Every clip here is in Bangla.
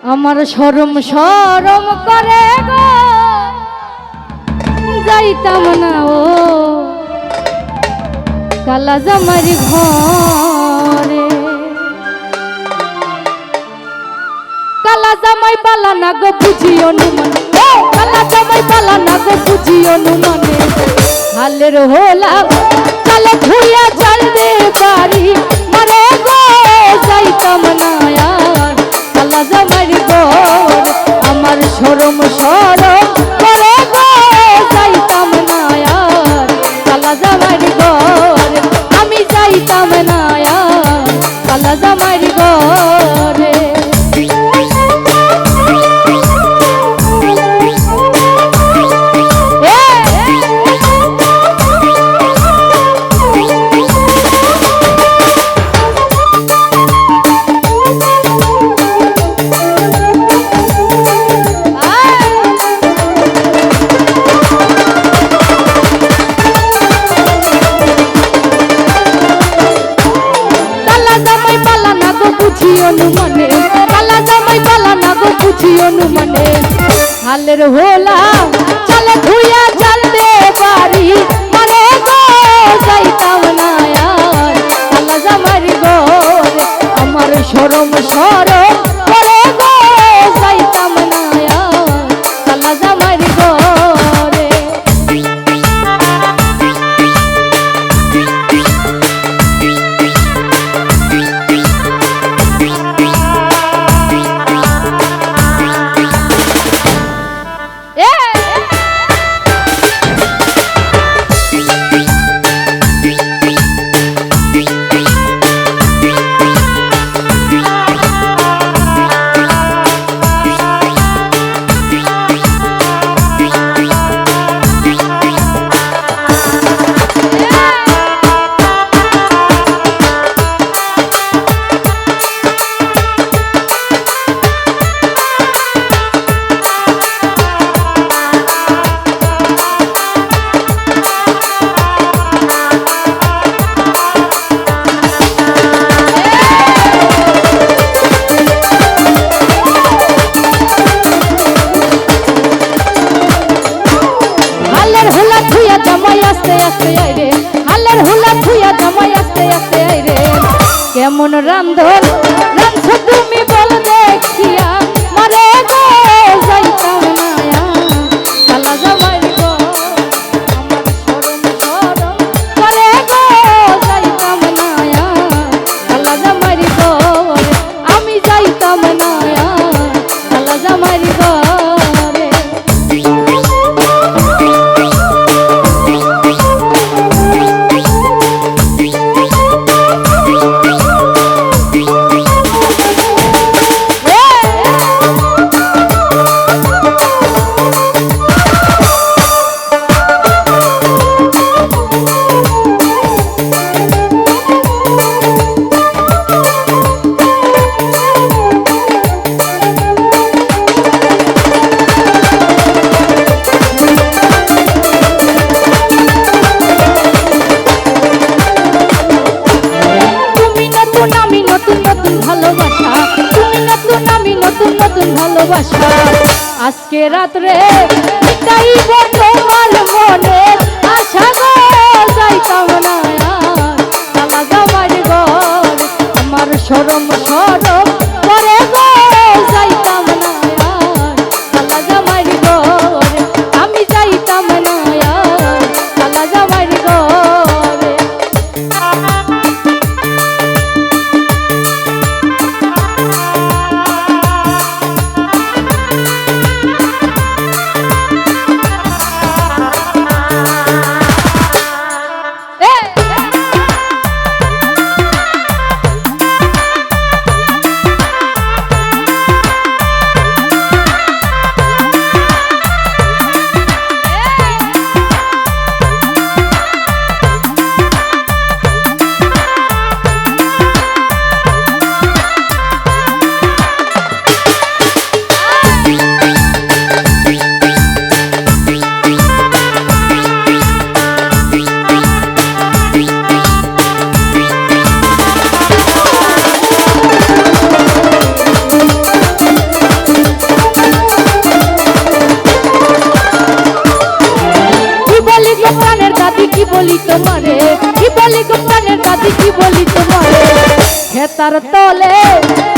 আমার শরম শরম করে গো যাইতাম না ও কালা জামার ঘরে। কালা জামাই পালা না গো বুঝি অনুমান, কালা জামাই পালা না গো বুঝি অনুমানে হালের হলাম চলে ধুইয়া চাল দে বাড়ি মারে গো যাইতাম না আর কালা জামাই ঘর। আমার শরম শরম করে গো যাইতাম না আর কালা জামাই ঘর। আমি যাইতাম না আর কালা জামাই ঘরে। অনুমানে কালা জামাই পালা না গো বুঝি অনুমানে হালের হোলা চলে ধুইয়া চাল দে বাড়ি মারে গো যাইতাম না আর কালা জামাই ঘর। আমার শরম শরম করে গো যাইতাম না আর কালা জামাই ঘরে। কেমন রান্ধন রান্ধ তুমি বল দেখিয়া মারে গো যাইতাম না কালা জামাই ঘর। আমার শরম শরম করে গো যাইতাম না কালা জামাই ঘর। আমি যাইতাম না কালা জামাই ঘরে। ভালোবাসা আজকে রাত্রে মিটাইব তোমার মনে আশা গো যাইতাম না কালা জামাই ঘর। আমার শরম শরম করে গো যাইতাম না কালা জামাই ঘর। আমি যাইতাম না কালা জামাই ঘরে। খেতার তলে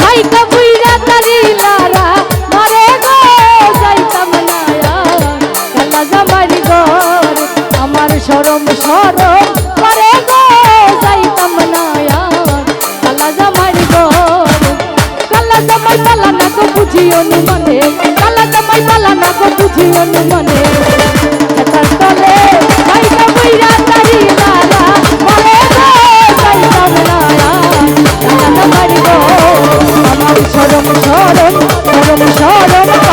মাইকা বুইরা তারি লারা মারে গো যাইতাম না কালা জামাই ঘর আমার শরম শরম করে গো যাইতাম না কালা জামাই ঘর কালা জামাই পালা না গো বুঝিও নি মনে কালা জামাই পালা না গো বুঝিও নি মনে খেতার তলে মাইকা বুইরা তারি লারা মারে গো যাইতাম না কালা জামাই ঘর আমার শরম শরম শরম শরম